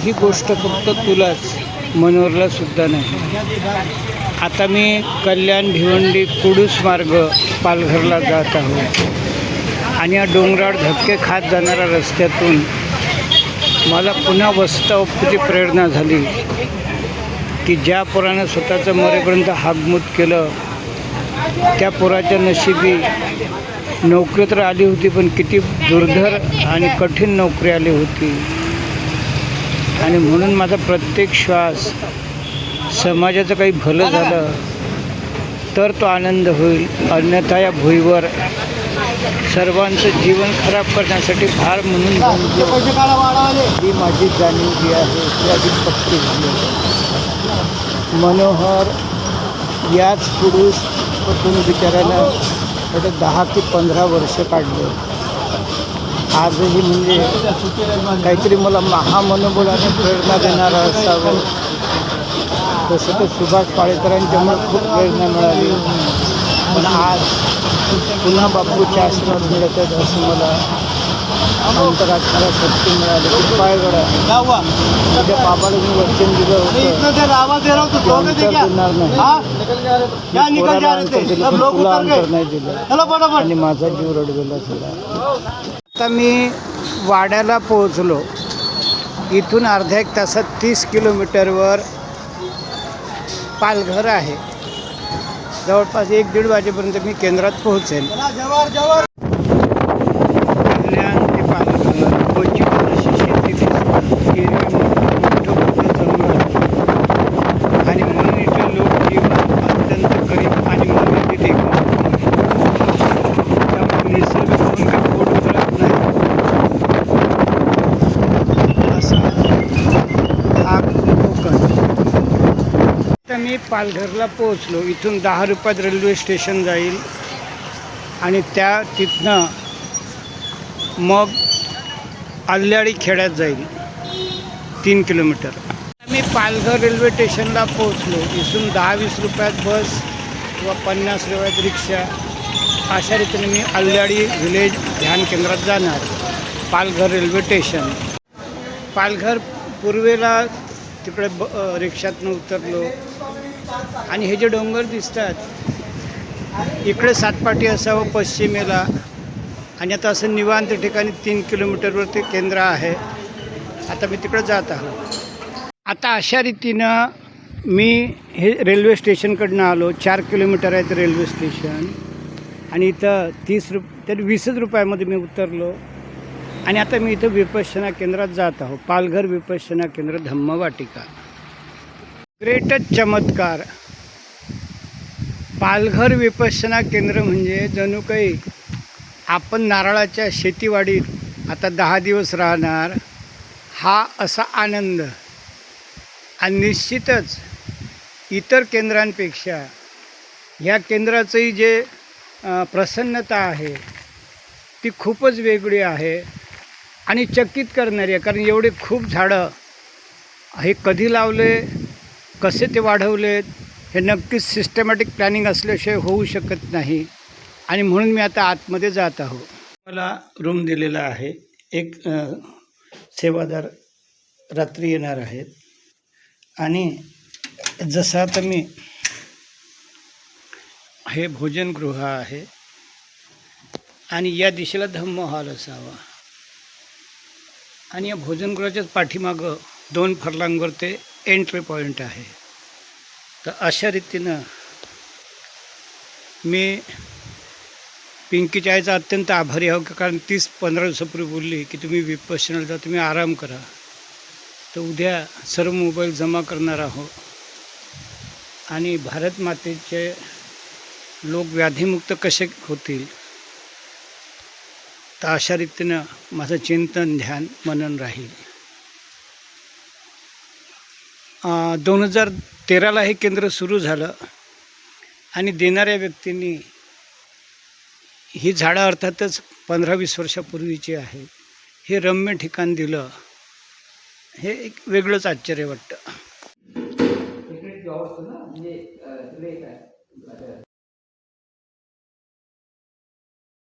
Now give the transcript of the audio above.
ही गोष्ट फक्त तुलाच, मनोहरला सुद्धा नाही. आता मी कल्याण भिवंडी कुडूस मार्ग पालघरला जात आहोत आणि या डोंगराळ धक्के खात जाणाऱ्या रस्त्यातून मला पुन्हा वस्तावपची प्रेरणा झाली की ज्या पोरानं स्वतःचं मरेपर्यंत हागमूत केलं त्या पोराच्या नशिबी नोकरी तर आली होती, पण किती दुर्धर आणि कठीण नोकरी आली होती. आणि म्हणून माझा प्रत्येक श्वास समाजाचं काही भलं झालं तर तो आनंद होईल, अन्यथा या भुईवर सर्वांचं जीवन खराब करण्यासाठी भार म्हणून ही माझी जाणीव आहे. ती अधिक पक्की झाली. मनोहर याच कुडूसपासून बिचाऱ्यानं 10 ते 15 वर्ष काढले. आजही म्हणजे काहीतरी मला महामनोबलाने प्रेरणा देणारं असावं. तसं तर सुभाष पाळेकरांच्यामुळे खूप प्रेरणा मिळाली, पण आज पुन्हा बापूच्या आशीर्वाद मिळत आहेत असं मला अंतरात्म्याला शक्ती मिळाली. पायगडा उद्या बाबाला मी वचन दिलं होतं अंतर नाही दिलं आणि माझा जीव रडवेला झाला. आता मी वाड्याला पोहोचलो. इथून अर्ध्या 1 तासात 30 किलोमीटरवर पालघर आहे. जवळपास 1-1.5 वाजेपर्यंत मी केंद्रात पोहोचेन. कल्याण ते पालघर क्वचित अशी शेती दिसते, आणि म्हणून इथे लोक जीवन अत्यंत गरीब आणि मर्यादित त्यामुळे निसर्ग म्हणून काही पोट भरत नाही असा हा कोकण. आता मी पालघरला पोहोचलो. इथून 10 रुपयात रेल्वे स्टेशन जाईल आणि तिथनं मग आल्याळी खेड्यात जाईल 3 किलोमीटर. मी पालघर रेल्वे स्टेशनला पोहोचलो. इथून 10-20 रुपयात बस किंवा 50 रुपयात रिक्षा अशा रीतीने मी आल्याळी व्हिलेज ध्यान केंद्रात जाणार. Palghar railway station. पालघर पूर्वेला तिकडे रिक्षातनं उतरलो आणि हे जे डोंगर दिसतात इकडे सातपाटी असावं पश्चिमेला, आणि आता असं निवांत ठिकाणी 3 किलोमीटरवर ते केंद्र आहे. आता मी तिकडे जात आहोत. आता अशा रीतीनं मी हे रेल्वे स्टेशनकडनं आलो. 4 किलोमीटर आहे ते रेल्वे स्टेशन आणि इथं 20 रुपयामध्ये मी उतरलो आणि आता मी इथं विपश्यना केंद्रात जात आहोत. पालघर विपश्यना केंद्र धम्मवाटिका. ग्रेटच चमत्कार. पालघर विपश्यना केंद्र म्हणजे जणू काही आपण नारळाच्या शेतीवाडीत आता 10 दिवस राहणार हा असा आनंद. आणि निश्चितच इतर केंद्रांपेक्षा ह्या केंद्राचंही जे प्रसन्नता आहे ती खूपच वेगळी आहे आणि चकित करणारी आहे. कारण एवढे खूप झाडं हे कधी लावले, कसे ते वाढवलेत हे नक्कीच सिस्टमॅटिक प्लॅनिंग असल्याशिवाय होऊ शकत नाही. आणि म्हणून मी आता आतमध्ये जात आहो. मला रूम दिलेला आहे. एक सेवादार रात्री येणार आहेत आणि जसं आता मी हे भोजनगृह आहे आणि या दिशेला धम्म हॉल असावा आणि या भोजनगृहाच्याच पाठीमागं 2 फर्लांगवर ते एंट्री पॉईंट आहे. तर अशा रीतीनं मी पिंकीच्या आईचा अत्यंत आभारी आहो, कारण 30-15 दिवसापूर्वी बोलली की तुम्ही विपश्यनाला जा, तुम्ही आराम करा. तर उद्या सर्व मोबाईल जमा करणार आहोत आणि भारत मातेचे लोक व्याधीमुक्त कसे होतील तर अशा रीतीनं माझं चिंतन, ध्यान, मनन राहील. 2013ला हे केंद्र सुरू झालं आणि देणाऱ्या व्यक्तींनी ही झाडं अर्थातच 15-20 वर्षापूर्वीची आहे हे रम्य ठिकाण दिलं. हे एक वेगळंच आश्चर्य वाटतं.